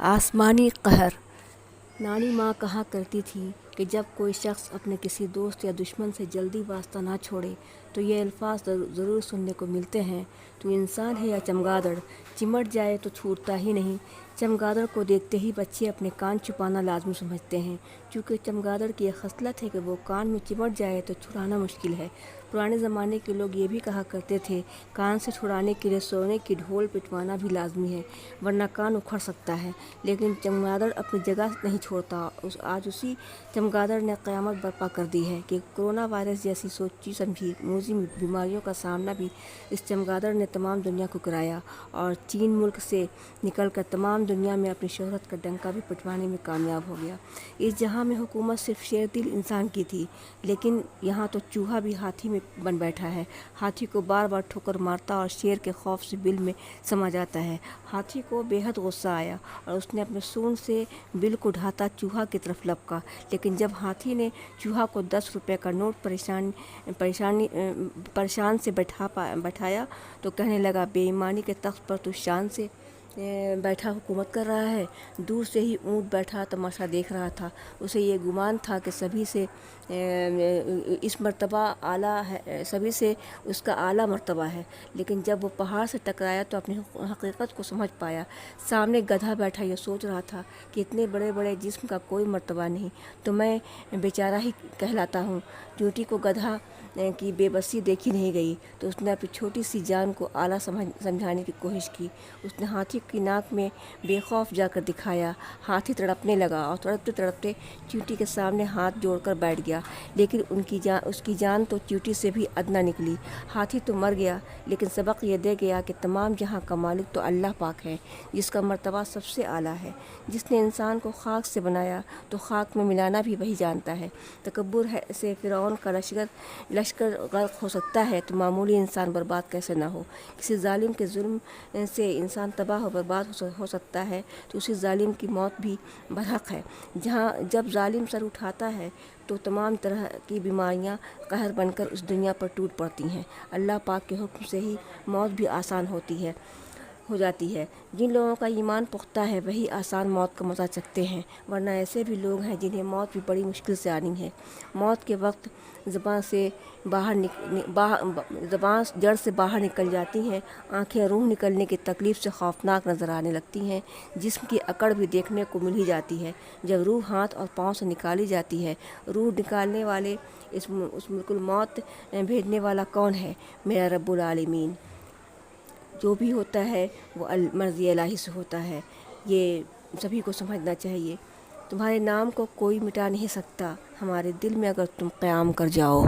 آسمانی قہر۔ نانی ماں کہا کرتی تھی کہ جب کوئی شخص اپنے کسی دوست یا دشمن سے جلدی واسطہ نہ چھوڑے تو یہ الفاظ ضرور سننے کو ملتے ہیں: تو انسان ہے یا چمگادڑ، چمٹ جائے تو چھوٹتا ہی نہیں۔ چمگادڑ کو دیکھتے ہی بچے اپنے کان چھپانا لازمی سمجھتے ہیں، چونکہ چمگادڑ کی یہ خصلت ہے کہ وہ کان میں چمٹ جائے تو چھڑانا مشکل ہے۔ پرانے زمانے کے لوگ یہ بھی کہا کرتے تھے، کان سے چھڑانے کے لیے سونے کی ڈھول پٹوانا بھی لازمی ہے، ورنہ کان اکھڑ سکتا ہے۔ لیکن چمگادڑ اپنی جگہ نہیں چھوڑتا۔ آج اسی چمگادڑ نے قیامت برپا کر دی ہے کہ کورونا وائرس جیسی سوچی سمجھی موذی بیماریوں کا سامنا بھی اس چمگادڑ نے تمام دنیا کو کرایا، اور چین ملک سے نکل کر تمام دنیا میں اپنی شہرت کا ڈنکا بھی پٹوانے میں کامیاب ہو گیا۔ اس جہاں میں حکومت صرف شیر دل انسان کی تھی، لیکن یہاں تو چوہا بھی ہاتھی میں بن بیٹھا ہے۔ ہاتھی کو بار بار ٹھوکر مارتا اور شیر کے خوف سے بل میں سما جاتا ہے۔ ہاتھی کو بے حد غصہ آیا اور اس نے اپنے سونڈ سے بل کو ڈھاتا چوہا کی طرف لپکا، لیکن جب ہاتھی نے چوہا کو 10 روپے کا نوٹ پریشان سے بٹھایا تو کہنے لگا، بے ایمانی کے تخت پر تو شان سے بیٹھا حکومت کر رہا ہے۔ دور سے ہی اونٹ بیٹھا تماشا دیکھ رہا تھا۔ اسے یہ گمان تھا کہ سبھی سے اس کا اعلیٰ مرتبہ ہے، لیکن جب وہ پہاڑ سے ٹکرایا تو اپنی حقیقت کو سمجھ پایا۔ سامنے گدھا بیٹھا یہ سوچ رہا تھا کہ اتنے بڑے بڑے جسم کا کوئی مرتبہ نہیں، تو میں بیچارہ ہی کہلاتا ہوں۔ چیونٹی کو گدھا کی بے بسی دیکھی نہیں گئی، تو اس نے اپنی چھوٹی سی جان کو اعلیٰ سمجھانے کی کوشش کی۔ اس نے ہاتھی کی ناک میں بے خوف جا کر دکھایا۔ ہاتھی تڑپنے لگا اور تڑپتے تڑپتے چیونٹی کے سامنے ہاتھ جوڑ کر بیٹھ گیا، لیکن اس کی جان تو چیونٹی سے بھی ادنا نکلی۔ ہاتھی تو مر گیا، لیکن سبق یہ دے گیا کہ تمام جہاں کا مالک تو اللہ پاک ہے، جس کا مرتبہ سب سے اعلیٰ ہے۔ جس نے انسان کو خاک سے بنایا تو خاک میں ملانا بھی وہی جانتا ہے۔ تکبر سے فرعون کا لشکر غرق ہو سکتا ہے تو معمولی انسان برباد کیسے نہ ہو۔ کسی ظالم کے ظلم سے انسان تباہ و برباد ہو سکتا ہے تو اسی ظالم کی موت بھی برحق ہے۔ جب ظالم سر اٹھاتا ہے تو تمام طرح کی بیماریاں قہر بن کر اس دنیا پر ٹوٹ پڑتی ہیں۔ اللہ پاک کے حکم سے ہی موت بھی آسان ہو جاتی ہے۔ جن لوگوں کا ایمان پختہ ہے وہی آسان موت کا مزہ چکھتے ہیں، ورنہ ایسے بھی لوگ ہیں جنہیں موت بھی بڑی مشکل سے آنی ہے۔ موت کے وقت زباں جڑ سے باہر نکل جاتی ہیں، آنکھیں روح نکلنے کی تکلیف سے خوفناک نظر آنے لگتی ہیں، جسم کی اکڑ بھی دیکھنے کو مل ہی جاتی ہے۔ جب روح ہاتھ اور پاؤں سے نکالی جاتی ہے، روح نکالنے والے اس ملک الموت بھیجنے والا کون ہے؟ میرا رب العالمین۔ جو بھی ہوتا ہے وہ مرضی الہی سے ہوتا ہے، یہ سبھی کو سمجھنا چاہیے۔ تمہارے نام کو کوئی مٹا نہیں سکتا، ہمارے دل میں اگر تم قیام کر جاؤ۔